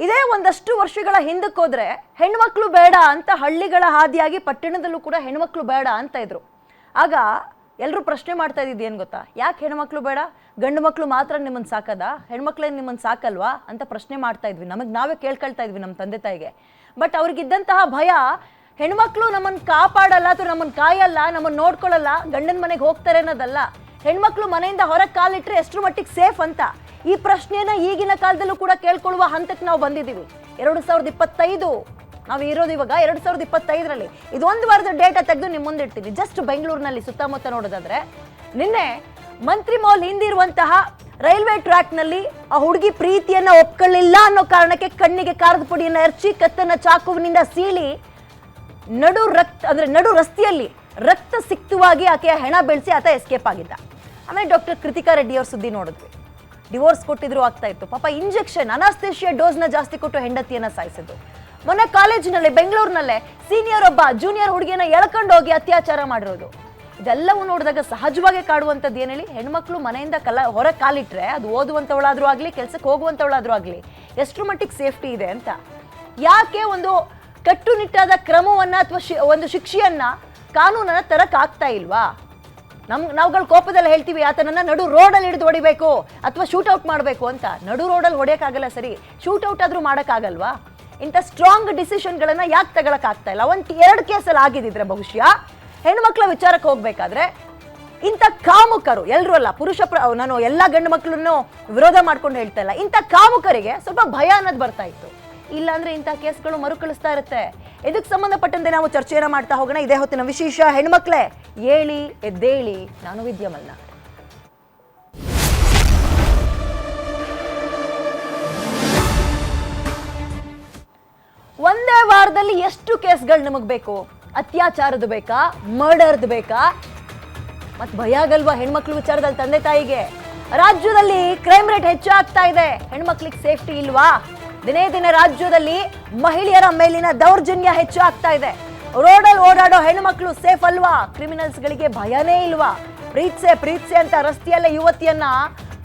ಇದೇ ಒಂದಷ್ಟು ವರ್ಷಗಳ ಹಿಂದಕ್ಕೆ ಹೋದ್ರೆ ಹೆಣ್ಮಕ್ಳು ಬೇಡ ಅಂತ ಹಳ್ಳಿಗಳ ಹಾದಿಯಾಗಿ ಪಟ್ಟಣದಲ್ಲೂ ಕೂಡ ಹೆಣ್ಮಕ್ಳು ಬೇಡ ಅಂತ ಇದ್ರು. ಆಗ ಎಲ್ಲರೂ ಪ್ರಶ್ನೆ ಮಾಡ್ತಾ ಇದ್ದಿದ್ದು ಏನು ಗೊತ್ತಾ, ಯಾಕೆ ಹೆಣ್ಮಕ್ಳು ಬೇಡ, ಗಂಡು ಮಕ್ಕಳು ಮಾತ್ರ ನಿಮ್ಮನ್ನು ಸಾಕದ, ಹೆಣ್ಮಕ್ಳೇ ನಿಮ್ಮನ್ನು ಸಾಕಲ್ವಾ ಅಂತ ಪ್ರಶ್ನೆ ಮಾಡ್ತಾ ಇದ್ವಿ. ನಮಗೆ ನಾವೇ ಕೇಳ್ಕೊಳ್ತಾ ಇದ್ವಿ ನಮ್ಮ ತಂದೆ ತಾಯಿಗೆ. ಬಟ್ ಅವ್ರಿಗಿದ್ದಂತಹ ಭಯ, ಹೆಣ್ಮಕ್ಳು ನಮ್ಮನ್ನು ಕಾಪಾಡಲ್ಲ ಅಥವಾ ನಮ್ಮನ್ನು ಕಾಯಲ್ಲ, ನಮ್ಮನ್ನು ನೋಡ್ಕೊಳ್ಳಲ್ಲ, ಗಂಡನ ಮನೆಗೆ ಹೋಗ್ತಾರೆ ಅನ್ನೋದಲ್ಲ, ಹೆಣ್ಮಕ್ಳು ಮನೆಯಿಂದ ಹೊರಗೆ ಕಾಲಿಟ್ರೆ ಎಷ್ಟರ ಮಟ್ಟಿಗೆ ಸೇಫ್ ಅಂತ. ಈ ಪ್ರಶ್ನೆನ ಈಗಿನ ಕಾಲದಲ್ಲೂ ಕೂಡ ಕೇಳ್ಕೊಳ್ಳುವ ಹಂತಕ್ಕೆ ನಾವು ಬಂದಿದ್ದೀವಿ. 2025 ನಾವು ಇರೋದು ಇವಾಗ 2025ರಲ್ಲಿ. ಇದು ಒಂದು ವಾರದ ಡೇಟಾ ತೆಗೆದು ನಿಮ್ಮ ಮುಂದೆ ಇಡ್ತೀನಿ. ಜಸ್ಟ್ ಬೆಂಗಳೂರಿನಲ್ಲಿ ಸುತ್ತಮುತ್ತ ನೋಡೋದಾದ್ರೆ, ನಿನ್ನೆ ಮಂತ್ರಿ ಮಾಲ್ ಹಿಂದಿರುವಂತಹ ರೈಲ್ವೆ ಟ್ರ್ಯಾಕ್ನಲ್ಲಿ ಆ ಹುಡುಗಿ ಪ್ರೀತಿಯನ್ನ ಒಪ್ಕೊಳ್ಳಿಲ್ಲ ಅನ್ನೋ ಕಾರಣಕ್ಕೆ ಕಣ್ಣಿಗೆ ಕಾರದ ಪುಡಿಯನ್ನ ಎರಚಿ ಕತ್ತನ್ನ ಚಾಕುವಿನಿಂದ ಸೀಳಿ ನಡು ರಸ್ತೆಯಲ್ಲಿ ರಕ್ತ ಸಿಕ್ತವಾಗಿ ಆಕೆಯ ಹೆಣ ಬೆಳೆಸಿ ಆತ ಎಸ್ಕೇಪ್ ಆಗಿದ್ದ. ಆಮೇಲೆ ಡಾಕ್ಟರ್ ಕೃತಿಕಾ ರೆಡ್ಡಿ ಅವ್ರ ಸುದ್ದಿ ನೋಡಿದ್ವಿ. ಡಿವೋರ್ಸ್ ಕೊಟ್ಟಿದ್ರು ಆಗ್ತಾ ಇತ್ತು. ಪಾಪ ಇಂಜೆಕ್ಷನ್ ಅನಾಸ್ಥೇಷಿಯಾ ಡೋಸ್ನ ಜಾಸ್ತಿ ಕೊಟ್ಟು ಹೆಂಡತಿಯನ್ನ ಸಾಯಿಸಿದ್ದು. ಮೊನ್ನೆ ಕಾಲೇಜಿನಲ್ಲಿ ಬೆಂಗಳೂರಿನಲ್ಲೇ ಸೀನಿಯರ್ ಒಬ್ಬ ಜೂನಿಯರ್ ಹುಡುಗಿಯನ್ನ ಎಳ್ಕೊಂಡು ಹೋಗಿ ಅತ್ಯಾಚಾರ ಮಾಡಿರೋದು. ಇದೆಲ್ಲವೂ ನೋಡಿದಾಗ ಸಹಜವಾಗಿ ಕಾಡುವಂಥದ್ದು ಏನು ಹೇಳಿ, ಹೆಣ್ಮಕ್ಳು ಮನೆಯಿಂದ ಹೊರ ಕಾಲಿಟ್ರೆ ಅದು ಓದುವಂಥವಳಾದ್ರೂ ಆಗಲಿ, ಕೆಲ್ಸಕ್ಕೆ ಹೋಗುವಂಥವಳಾದ್ರೂ ಆಗಲಿ, ಎಷ್ಟರ ಮಟ್ಟಿಗೆ ಸೇಫ್ಟಿ ಇದೆ ಅಂತ. ಯಾಕೆ ಒಂದು ಕಟ್ಟುನಿಟ್ಟಾದ ಕ್ರಮವನ್ನ ಅಥವಾ ಒಂದು ಶಿಕ್ಷೆಯನ್ನ ಕಾನೂನನ್ನ ತರಕ್ ಆಗ್ತಾ ಇಲ್ವಾ? ನಾವುಗಳು ಕೋಪದಲ್ಲಿ ಹೇಳ್ತೀವಿ ಆತನನ್ನ ನಡು ರೋಡಲ್ಲಿ ಹಿಡಿದು ಹೊಡಿಬೇಕು ಅಥವಾ ಶೂಟ್ಔಟ್ ಮಾಡಬೇಕು ಅಂತ. ನಡು ರೋಡಲ್ಲಿ ಹೊಡೆಯೋಕ್ಕಾಗಲ್ಲ ಸರಿ, ಶೂಟ್ಔಟ್ ಆದ್ರೂ ಮಾಡೋಕ್ಕಾಗಲ್ವಾ? ಇಂಥ ಸ್ಟ್ರಾಂಗ್ ಡಿಸಿಷನ್ಗಳನ್ನ ಯಾಕೆ ತಗೊಳಕ್ ಆಗ್ತಾ ಇಲ್ಲ? 1-2 ಕೇಸಲ್ಲಿ ಆಗಿದ್ದಿದ್ರೆ ಬಹುಶಃ ಹೆಣ್ಮಕ್ಳ ವಿಚಾರಕ್ಕೆ ಹೋಗ್ಬೇಕಾದ್ರೆ ಇಂಥ ಕಾಮುಕರು ಎಲ್ಲರೂ ಅಲ್ಲ, ನಾನು ಎಲ್ಲ ಗಂಡು ಮಕ್ಕಳನ್ನು ವಿರೋಧ ಮಾಡ್ಕೊಂಡು ಹೇಳ್ತಾ ಇಲ್ಲ, ಇಂಥ ಕಾಮುಕರಿಗೆ ಸ್ವಲ್ಪ ಭಯ ಅನ್ನೋದು ಬರ್ತಾ ಇತ್ತು. ಇಲ್ಲಾಂದ್ರೆ ಇಂಥ ಕೇಸ್ಗಳು ಮರುಕಳಿಸ್ತಾ ಇರುತ್ತೆ. ಇದಕ್ಕೆ ಸಂಬಂಧಪಟ್ಟಂತೆ ನಾವು ಚರ್ಚೆಯನ್ನ ಮಾಡ್ತಾ ಹೋಗೋಣ. ಇದೇ ಹೊತ್ತಿನ ವಿಶೇಷ. ಹೆಣ್ಮಕ್ಳೇ ಏಳಿ ಎದ್ದೇಳಿ, ನಾನು ವಿದ್ಯಾ ಮಲ್ನಾಡ್. ಒಂದೇ ವಾರದಲ್ಲಿ ಎಷ್ಟು ಕೇಸ್ಗಳು ನಿಮಗ್ ಬೇಕು? ಅತ್ಯಾಚಾರದ್ದು ಬೇಕಾ, ಮರ್ಡರ್ದು ಬೇಕಾ? ಮತ್ ಭಯ ಆಗಲ್ವಾ ಹೆಣ್ಮಕ್ಳು ವಿಚಾರದಲ್ಲಿ ತಂದೆ ತಾಯಿಗೆ? ರಾಜ್ಯದಲ್ಲಿ ಕ್ರೈಮ್ ರೇಟ್ ಹೆಚ್ಚಾಗ್ತಾ ಇದೆ, ಹೆಣ್ಮಕ್ಳಿಗೆ ಸೇಫ್ಟಿ ಇಲ್ವಾ? ದಿನೇ ದಿನೇ ರಾಜ್ಯದಲ್ಲಿ ಮಹಿಳೆಯರ ಮೇಲಿನ ದೌರ್ಜನ್ಯ ಹೆಚ್ಚು ಆಗ್ತಾ ಇದೆ. ರೋಡಲ್ಲಿ ಓಡಾಡೋ ಹೆಣ್ಮಕ್ಳು ಸೇಫ್ ಅಲ್ವಾ? ಕ್ರಿಮಿನಲ್ಸ್ಗಳಿಗೆ ಭಯನೇ ಇಲ್ವಾ? ಪ್ರೀತ್ಸೆ ಅಂತ ರಸ್ತೆಯಲ್ಲೇ ಯುವತಿಯನ್ನ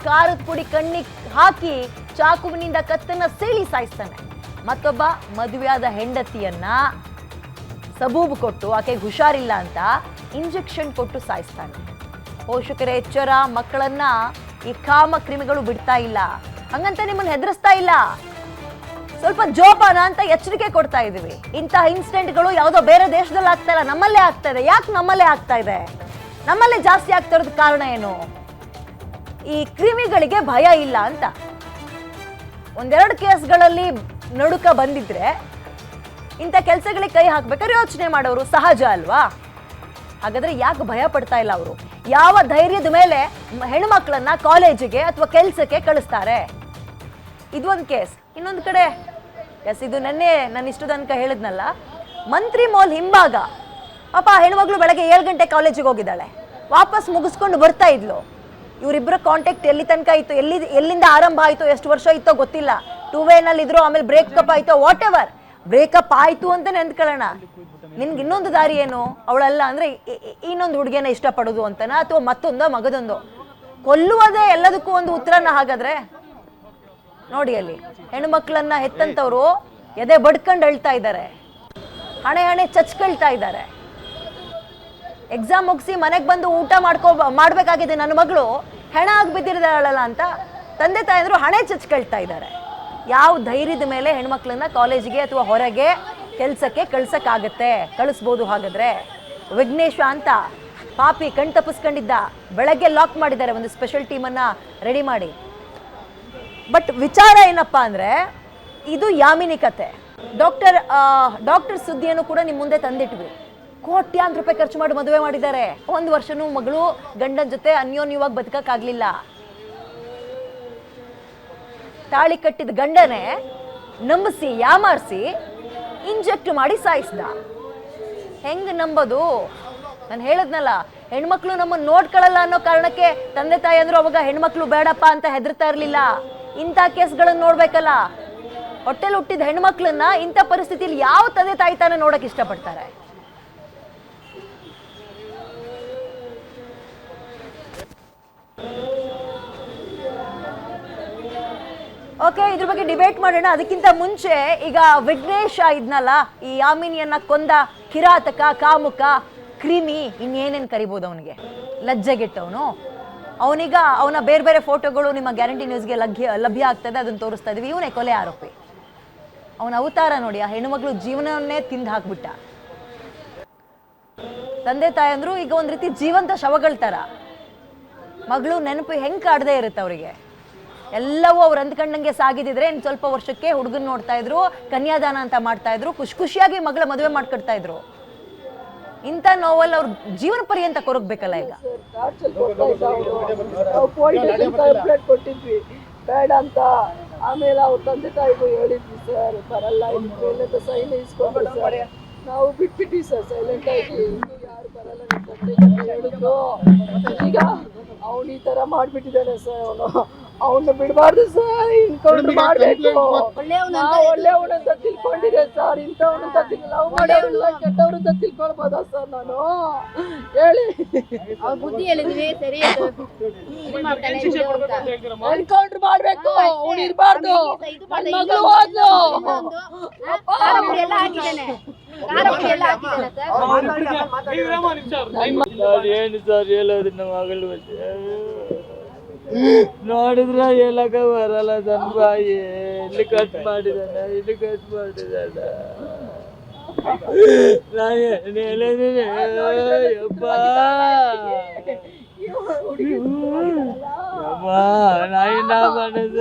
ಖಾರದ ಪುಡಿ ಕಣ್ಣಿಗೆ ಹಾಕಿ ಚಾಕುವಿನಿಂದ ಕತ್ತನ್ನ ಸೀಳಿ ಸಾಯಿಸ್ತಾನೆ. ಮತ್ತೊಬ್ಬ ಮದುವೆಯಾದ ಹೆಂಡತಿಯನ್ನ ಸಬೂಬು ಕೊಟ್ಟು ಆಕೆಗೆ ಹುಷಾರಿಲ್ಲ ಅಂತ ಇಂಜೆಕ್ಷನ್ ಕೊಟ್ಟು ಸಾಯಿಸ್ತಾನೆ. ಪೋಷಕರ ಎಚ್ಚರ, ಮಕ್ಕಳನ್ನ ಈ ಕಾಮ ಕ್ರಿಮಿಗಳು ಬಿಡ್ತಾ ಇಲ್ಲ, ಹಂಗಂತ ನಿಮ್ಮನ್ನ ಹೆದರಿಸ್ತಾ ಇಲ್ಲ, ಸ್ವಲ್ಪ ಜೋಪಾನ ಅಂತ ಎಚ್ಚರಿಕೆ ಕೊಡ್ತಾ ಇದೀವಿ. ಇಂತಹ ಇನ್ಸಿಡೆಂಟ್ಗಳು ಯಾವುದೋ ಬೇರೆ ದೇಶದಲ್ಲಿ ಆಗ್ತಾ ಇಲ್ಲ, ನಮ್ಮಲ್ಲೇ ಆಗ್ತಾ ಇದೆ. ಯಾಕೆ ನಮ್ಮಲ್ಲೇ ಆಗ್ತಾ ಇದೆ? ನಮ್ಮಲ್ಲೇ ಜಾಸ್ತಿ ಆಗ್ತಾ ಇರೋದು ಕಾರಣ ಏನು? ಈ ಕ್ರಿಮಿಗಳಿಗೆ ಭಯ ಇಲ್ಲ ಅಂತ. 1-2 ಕೇಸ್ಗಳಲ್ಲಿ ನಡುಕ ಬಂದಿದ್ರೆ ಇಂಥ ಕೆಲಸಗಳಿಗೆ ಕೈ ಹಾಕ್ಬೇಕಾದ್ರೆ ಯೋಚನೆ ಮಾಡೋರು ಸಹಜ ಅಲ್ವಾ? ಹಾಗಾದ್ರೆ ಯಾಕೆ ಭಯ ಪಡ್ತಾ ಇಲ್ಲ ಅವರು? ಯಾವ ಧೈರ್ಯದ ಮೇಲೆ ಹೆಣ್ಮಕ್ಳನ್ನ ಕಾಲೇಜಿಗೆ ಅಥವಾ ಕೆಲಸಕ್ಕೆ ಕಳಿಸ್ತಾರೆ? ಇದೊಂದು ಕೇಸ್. ಇನ್ನೊಂದು ಕಡೆ ಇದು ನೆನ್ನೆ ನಾನು ಇಷ್ಟು ತನಕ ಹೇಳಿದ್ನಲ್ಲ, ಮಂತ್ರಿ ಮಾಲ್ ಹಿಂಭಾಗ ಪಾಪ ಹೆಣ್ಮಕ್ಳು ಬೆಳಗ್ಗೆ 7 ಗಂಟೆ ಕಾಲೇಜಿಗೆ ಹೋಗಿದ್ದಾಳೆ, ವಾಪಸ್ ಮುಗಿಸ್ಕೊಂಡು ಬರ್ತಾ ಇದ್ಲು. ಇವರಿಬ್ಬರ ಕಾಂಟ್ಯಾಕ್ಟ್ ಎಲ್ಲಿ ತನಕ ಇತ್ತು, ಎಲ್ಲಿಂದ ಆರಂಭ ಆಯಿತು, ಎಷ್ಟು ವರ್ಷ ಇತ್ತೋ ಗೊತ್ತಿಲ್ಲ. 2 ವೇನಲ್ಲಿ ಇದ್ರು, ಆಮೇಲೆ ಬ್ರೇಕಪ್ ಆಯ್ತೋ, ವಾಟ್ ಎವರ್, ಬ್ರೇಕಪ್ ಆಯ್ತು ಅಂತಾನೆ ಅಂದ್ಕೊಳ್ಳೋಣ. ನಿನ್ಗೆ ಇನ್ನೊಂದು ದಾರಿ ಏನು? ಅವಳಲ್ಲ ಅಂದ್ರೆ ಇನ್ನೊಂದು ಹುಡುಗಿಯನ್ನ ಇಷ್ಟಪಡೋದು ಅಂತನ, ಅಥವಾ ಮತ್ತೊಂದೋ ಮಗದೊಂದೋ? ಕೊಲ್ಲುವುದೇ ಎಲ್ಲದಕ್ಕೂ ಒಂದು ಉತ್ತರನ? ಹಾಗಾದ್ರೆ ನೋಡಿ, ಅಲ್ಲಿ ಹೆಣ್ಮಕ್ಳನ್ನ ಹೆತ್ತಂತವ್ರು ಎದೆ ಬಡ್ಕೊಂಡು ಅಳ್ತಾ ಇದ್ದಾರೆ, ಹಣೆ ಚಚ್ಕೊಳ್ತಾ ಇದ್ದಾರೆ. ಎಕ್ಸಾಮ್ ಮುಗಿಸಿ ಮನೆಗೆ ಬಂದು ಊಟ ಮಾಡ್ಬೇಕಾಗಿದೆ ನನ್ನ ಮಗಳು, ಹೆಣ ಆಗಿ ಬಿದ್ದಿರ್ದಾಳಲ್ಲ ಅಂತ ತಂದೆ ತಾಯಂದ್ರು ಹಣೆ ಚಚ್ಕೊಳ್ತಾ ಇದ್ದಾರೆ. ಯಾವ ಧೈರ್ಯದ ಮೇಲೆ ಹೆಣ್ಮಕ್ಳನ್ನ ಕಾಲೇಜಿಗೆ ಅಥವಾ ಹೊರಗೆ ಕೆಲಸಕ್ಕೆ ಕಳಿಸ್ಬೋದು? ಹಾಗಾದ್ರೆ ವಿಘ್ನೇಶ್ವ ಅಂತ ಪಾಪಿ ಕಣ್ ತಪ್ಪಿಸ್ಕೊಂಡಿದ್ದ, ಬೆಳಗ್ಗೆ ಲಾಕ್ ಮಾಡಿದ್ದಾರೆ, ಒಂದು ಸ್ಪೆಷಲ್ ಟೀಮನ್ನ ರೆಡಿ ಮಾಡಿ. ಬಟ್ ವಿಚಾರ ಏನಪ್ಪಾ ಅಂದ್ರೆ, ಇದು ಯಾಮಿನಿ ಕತೆ. ಡಾಕ್ಟರ್ ಸುದ್ದಿಯನ್ನು ಕೂಡ ನಿಮ್ಮ ಮುಂದೆ ತಂದಿಟ್ವಿ. ಕೋಟ್ಯಾಂತರ ರೂಪಾಯಿ ಖರ್ಚು ಮಾಡಿ ಮದುವೆ ಮಾಡಿದ್ದಾರೆ. 1 ವರ್ಷನೂ ಮಗಳು ಗಂಡನ ಜೊತೆ ಅನ್ಯೋನ್ಯವಾಗಿ ಬದುಕಕ್ಕಾಗ್ಲಿಲ್ಲ. ತಾಳಿ ಕಟ್ಟಿದ ಗಂಡನೇ ನಂಬಿಸಿ ಯಾಮಾರಿಸಿ ಇಂಜೆಕ್ಟ್ ಮಾಡಿ ಸಾಯಿಸ್ದ. ಹೆಂಗ್ ನಂಬೋದು? ನಾನು ಹೇಳದ್ನಲ್ಲ, ಹೆಣ್ಮಕ್ಳು ನಮ್ಮನ್ನು ನೋಡ್ಕೊಳ್ಳಲ್ಲ ಅನ್ನೋ ಕಾರಣಕ್ಕೆ ತಂದೆ ತಾಯಿ ಅಂದ್ರು ಅವಾಗ ಹೆಣ್ಮಕ್ಳು ಬೇಡಪ್ಪ ಅಂತ ಹೆದರ್ತಾ ಇರ್ಲಿಲ್ಲ. ಇಂಥ ಕೇಸ್ಗಳನ್ನ ನೋಡ್ಬೇಕಲ್ಲ. ಹೊಟ್ಟೆಲ್ ಹುಟ್ಟಿದ ಹೆಣ್ಮಕ್ಳನ್ನ ಇಂಥ ಪರಿಸ್ಥಿತಿಯಲ್ಲಿ ಯಾವ ತಂದೆ ತಾಯಿ ತಾನೇ ನೋಡಕ್ ಇಷ್ಟಪಡ್ತಾರೆ? ಓಕೆ, ಇದ್ರ ಬಗ್ಗೆ ಡಿಬೇಟ್ ಮಾಡೋಣ. ಅದಕ್ಕಿಂತ ಮುಂಚೆ ಈಗ ವಿಘ್ನೇಶ ಇದ್ನಲ್ಲ, ಈ ಯಾಮಿನಿಯನ್ನ ಕೊಂದ ಕಿರಾತಕ, ಕಾಮುಕ, ಕ್ರಿಮಿ, ಇನ್ನೇನೇನು ಕರಿಬೋದು ಅವನಿಗೆ, ಲಜ್ಜೆಗೆಟ್ಟವನು. ಅವನೀಗ ಅವನ ಬೇರೆ ಬೇರೆ ಫೋಟೋಗಳು ನಿಮ್ಮ ಗ್ಯಾರಂಟಿ ನ್ಯೂಸ್ಗೆ ಲಭ್ಯ ಆಗ್ತದೆ, ಅದನ್ನು ತೋರಿಸ್ತಾ ಇದೀವಿ. ಇವನೇ ಕೊಲೆ ಆರೋಪಿ. ಅವನ ಅವತಾರ ನೋಡಿ, ಆ ಹೆಣ್ಣುಮಗಳು ಜೀವನವನ್ನೇ ತಿಂದು ಹಾಕ್ಬಿಟ್ಟ. ತಂದೆ ತಾಯಂದ್ರು ಈಗ ಒಂದ್ ರೀತಿ ಜೀವಂತ ಶವಗಳ ತರ. ಮಗಳು ನೆನಪು ಹೆಂಗ್ ಕಾಡದೇ ಇರುತ್ತೆ ಅವರಿಗೆ. ಎಲ್ಲವೂ ಅವ್ರು ಅಂದ್ಕೊಂಡಂಗೆ ಸಾಗಿದಿದ್ರೆ ಇನ್ನು ಸ್ವಲ್ಪ ವರ್ಷಕ್ಕೆ ಹುಡುಗನ್ ನೋಡ್ತಾ ಇದ್ರು, ಕನ್ಯಾದಾನ ಅಂತ ಮಾಡ್ತಾ ಇದ್ರು, ಖುಷಿಯಾಗಿ ಮಗಳ ಮದುವೆ ಮಾಡ್ಕೊಡ್ತಾ ಇದ್ರು. ಇಂಥ ನೋವಲ್ ಅವ್ರ ಜೀವನ ಪರ್ಯಂತ ಕೊರಗ್ಬೇಕಲ್ಲ ಈಗ. ಕೊಟ್ಟಿದ್ವಿ ಬೇಡ ಅಂತ, ಆಮೇಲೆ ಅವ್ರ ತಂದೆ ತಾಯಿಗೂ ಹೇಳಿದ್ವಿ ಸರ್, ಬರಲ್ಲ ಇನ್ನು ಸೈನ್ ಇಸ್ಕೊಂಡ್ರು ಸರ್, ನಾವು ಬಿಟ್ಬಿಟ್ವಿ ಸರ್ ಸೈಲೆಂಟ್ ಆಗಿ. ಯಾರು ಬರಲ್ಲ ಹೇಳಿದ್ರು. ಈಗ ಅವನು ಈ ತರ ಮಾಡ್ಬಿಟ್ಟಿದ್ದಾನೆ ಸರ್. ಅವನ್ನ ಬಿಡಬಾರ್ದು ಸರ್, ಇನ್ಕೌಂಟರ್ ಮಾಡ್ಬೇಕು. ಒಳ್ಳೆಯವನಂತ ತಿಳ್ಕೊಂಡಿದೆ ಸರ್, ಇಂಥವನಂತ ಲವ್ ಮಾಡೋಲ್ಲ ಕೆಟ್ಟವ್ರಂತ ತಿಳ್ಕೊಳ್ಬೋದಾ ಸರ್ ನಾನು? ಹೇಳಿ. ಬುದ್ಧಿ ಹೇಳಿದ್ವಿ ಸರಿ, ಎನ್ಕೌಂಟರ್ ಮಾಡ್ಬೇಕು, ಅವ್ನು ಇರ್ಬಾರ್ದು. ಮಗಳು ಹೋದ್ಲು. ಏನು ಸರ್ ಹೇಳೋದು ನಮ್ಮ ಮಗಳು ನೋಡಿದ್ರ ಹೇಳಕ ಬರಲ್ಲ. ನನ್ನ ಬಾಯಿ ಇಲ್ಲಿ ಕಟ್ ಮಾಡಿದಾನ, ಇಲ್ಲಿ ಕಟ್ ಮಾಡಿದಾನ. ನಾನು ಹೇಳಿದ್ರೆ ಯಪ್ಪ ನಾಯಿನ ಮನದ